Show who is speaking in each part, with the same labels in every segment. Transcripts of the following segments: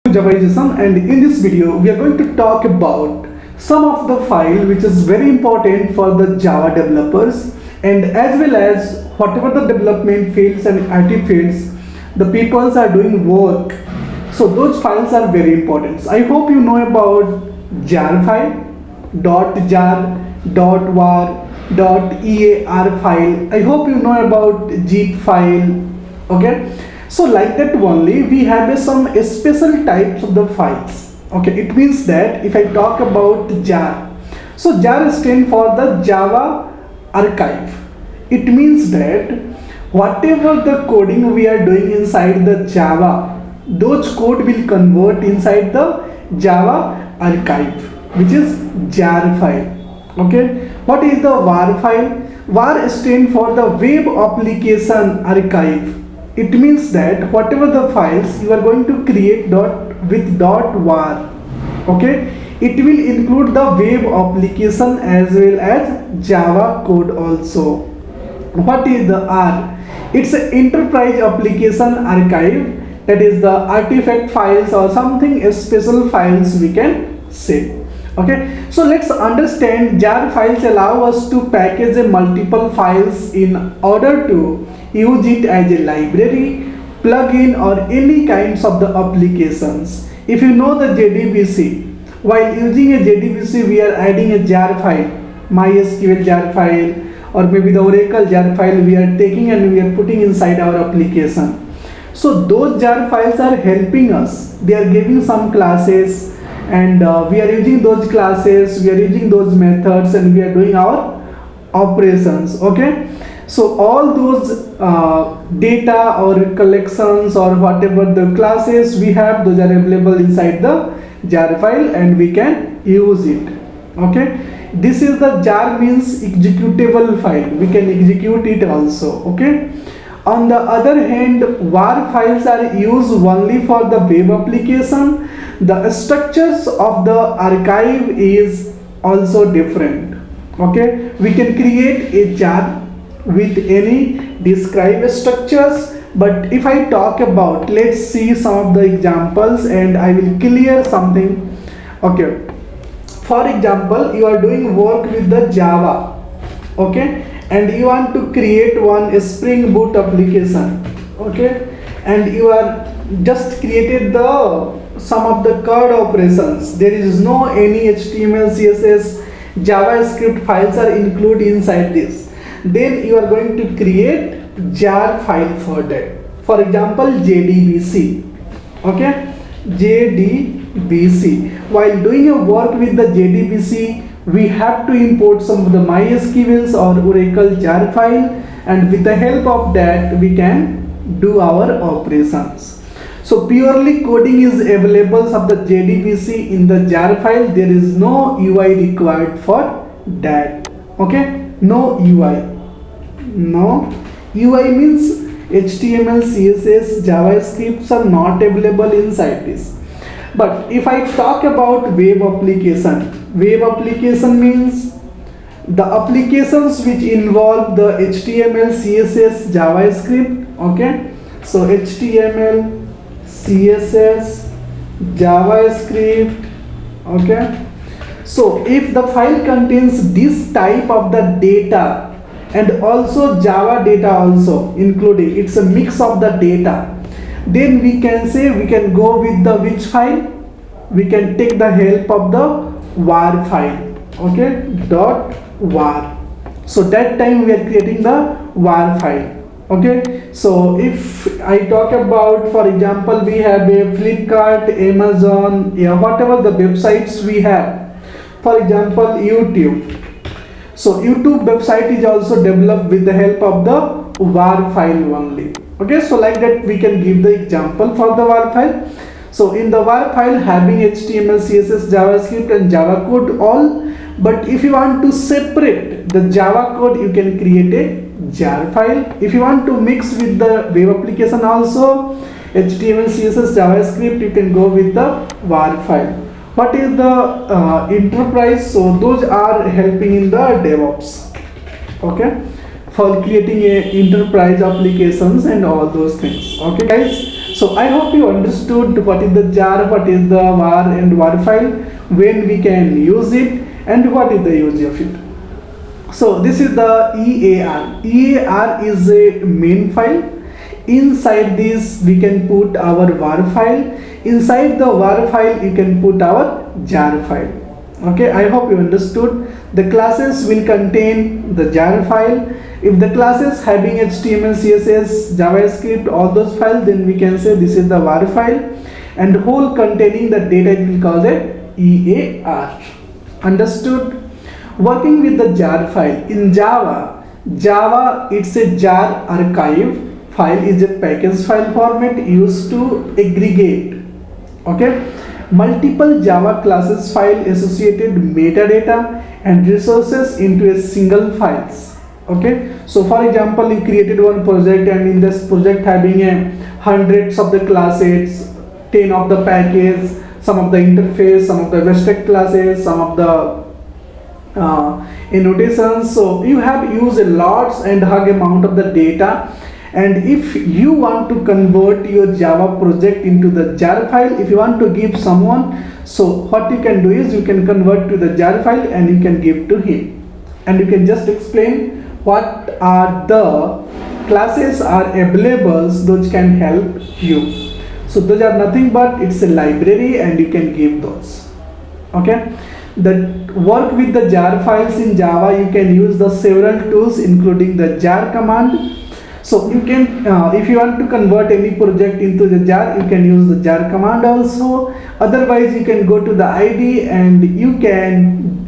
Speaker 1: Javaism, and in this video we are going to talk about some of the file which is very important for the Java developers, and as well as whatever the development fields and IT fields the peoples are doing work, so those files are very important. I hope you know about jar file, .jar, .var, .ear file. I hope you know about zip file. Okay, so like that only we have some special types of the files. Okay, it means that if I talk about jar, so jar stands for the Java archive. It means that whatever the coding we are doing inside the Java, those code will convert inside the Java archive, which is jar file. Okay, what is the var file? Var stands for the web application archive. It means that whatever the files you are going to create with .var, okay, it will include the web application as well as Java code also. What is the R? It's an enterprise application archive, that is the artifact files or something special files we can say. Okay, so let's understand jar files allow us to package a multiple files in order to use it as a library, plugin, or any kinds of the applications. If you know the JDBC, while using a JDBC we are adding a jar file, MySQL jar file, or maybe the Oracle jar file we are taking and we are putting inside our application. So those jar files are helping us. They are giving some classes, and we are using those classes, we are using those methods, and we are doing our operations. Okay, so all those data or collections or whatever the classes we have, those are available inside the jar file and we can use it. Okay, this is the jar means executable file, we can execute it also. Okay, on the other hand, var files are used only for the web application. The structures of the archive is also different. Okay, we can create a jar with any described structures, but if I talk about, let's see some of the examples and I will clear something. Okay, for example, you are doing work with the Java, okay, and you want to create one Spring Boot application. Okay, and you are just created the some of the code operations. There is no any HTML, CSS, JavaScript files are included inside this. Then you are going to create jar file for that. For example, JDBC. Okay, JDBC. While doing a work with the JDBC, we have to import some of the MySQLs or Oracle jar file, and with the help of that we can do our operations. So purely coding is available of the JDBC in the jar file. There is no UI required for that. Okay, no UI. No UI means HTML, CSS, JavaScripts are not available inside this. But if I talk about web application means the applications which involve the HTML, CSS, JavaScript. Okay, so HTML, CSS, JavaScript. Okay, so if the file contains this type of the data and also Java data also including, it's a mix of the data, then we can say we can go with the which file, we can take the help of the var file. Okay, .var. So that time we are creating the var file. Okay, so if I talk about, for example, we have a Flipkart, Amazon, yeah, whatever the websites we have, for example YouTube. So YouTube website is also developed with the help of the var file only. Okay, so like that we can give the example for the var file. So in the var file having HTML, CSS, JavaScript and Java code all, but if you want to separate the Java code, you can create a jar file. If you want to mix with the web application also, HTML, CSS, JavaScript, you can go with the var file. What is the enterprise? So those are helping in the DevOps. Okay, for creating a enterprise applications and all those things. Okay guys, So I hope you understood what is the jar, what is the var and var file, when we can use it, and what is the use of it. So this is the EAR. EAR is a main file. Inside this we can put our var file. Inside the var file you can put our jar file. Okay, I hope you understood. The classes will contain the jar file. If the classes having HTML, CSS, JavaScript, all those files, then we can say this is the var file, and whole containing the data it will call it EAR. Understood? Working with the jar file in Java, it's a jar archive file, is a package file format used to aggregate, okay, multiple Java classes file associated metadata and resources into a single files. Okay, so for example, you created one project, and in this project having a hundreds of the classes, 10 of the package, some of the interface, some of the vested classes, some of the annotations. So you have used a lots and hug amount of the data, and if you want to convert your Java project into the jar file, if you want to give someone, so what you can do is you can convert to the jar file and you can give to him, and you can just explain what are the classes are available, those can help you. So those are nothing but it's a library and you can give those. Okay, the work with the jar files in Java, you can use the several tools including the jar command. So you can if you want to convert any project into the jar, you can use the jar command also. Otherwise you can go to the ID and you can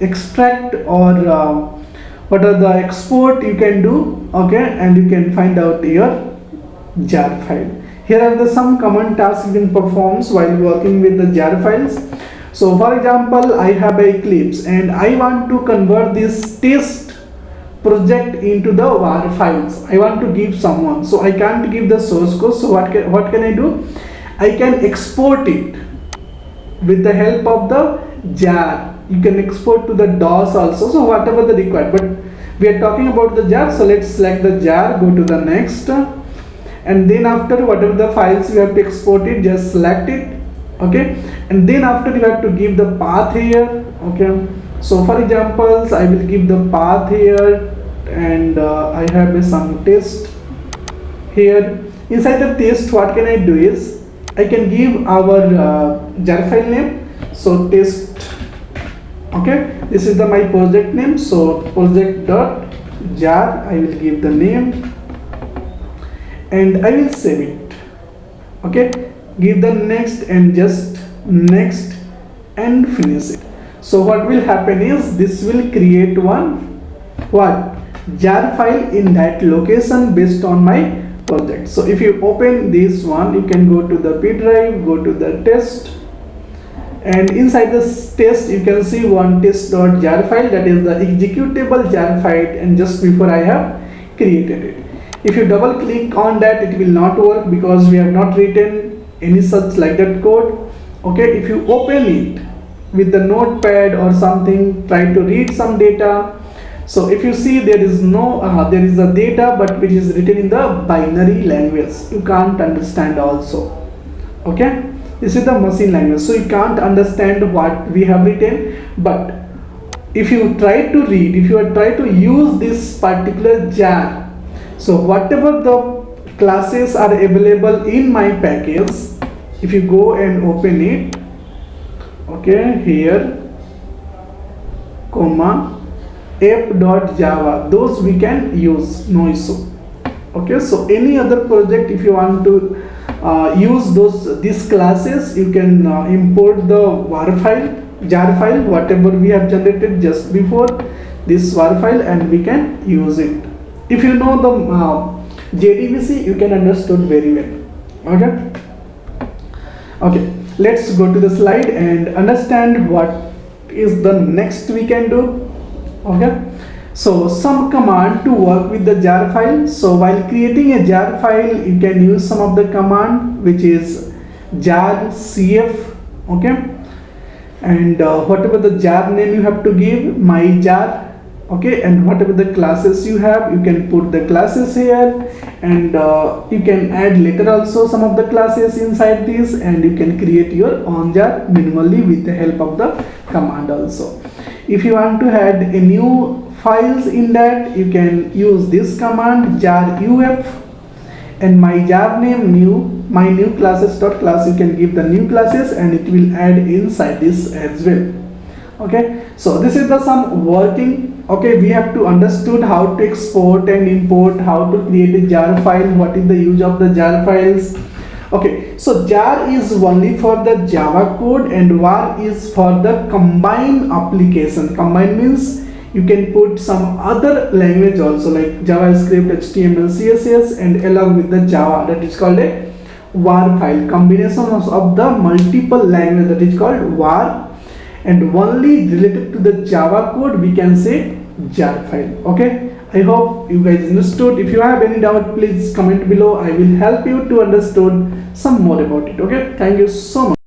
Speaker 1: extract or what are the export you can do, okay, and you can find out your jar file. Here are the some common tasks you can perform while working with the jar files. So for example, I have a Eclipse and I want to convert this test project into the var files. I want to give someone, so I can't give the source code. So what can I do? I can export it with the help of the jar. You can export to the DOS also, so whatever the required, but we are talking about the jar. So let's select the jar, go to the next, and then after whatever the files you have to export it, just select it, okay, and then after you have to give the path here. Okay, so for examples, I will give the path here, and I have some test here. Inside the test, what can I do is I can give our jar file name, so test. Okay, this is the my project name, so project.jar, I will give the name and I will save it. Okay, give the next and just next and finish it. So what will happen is this will create one jar file in that location based on my project. So if you open this one, you can go to the P drive, go to the test, and inside this test you can see one test.jar file, that is the executable jar file, and just before I have created it. If you double click on that, it will not work because we have not written any such like that code. Okay, if you open it with the notepad or something, try to read some data. So if you see, there is no there is a data but which is written in the binary language, you can't understand also. Okay, this is the machine language, so you can't understand what we have written. But if you try to read, if you try to use this particular jar, so whatever the classes are available in my package, if you go and open it, okay, here comma app.java, those we can use, no issue. Okay, so any other project, if you want to use these classes, you can import the var file, jar file, whatever we have generated just before this var file, and we can use it. If you know the JDBC, you can understood very well. Okay, let's go to the slide and understand what is the next we can do. Okay, so some command to work with the jar file. So while creating a jar file, you can use some of the command which is jar cf. Okay, and whatever the jar name you have to give, my jar, okay, and whatever the classes you have, you can put the classes here, and you can add later also some of the classes inside this, and you can create your own jar minimally with the help of the command also. If you want to add a new files in that, you can use this command jar uf, and my jar name my new classes dot class, you can give the new classes and it will add inside this as well. Okay, so this is the some working. Okay, we have to understood how to export and import, how to create a jar file, what is the use of the jar files. Okay, so jar is only for the Java code and var is for the combined application. Combine means you can put some other language also like JavaScript, HTML, CSS, and along with the Java, that is called a var file. Combination of the multiple language, that is called var, and only related to the Java code we can say jar file. Okay, I hope you guys understood. If you have any doubt, please comment below. I will help you to understand some more about it. Okay, thank you so much.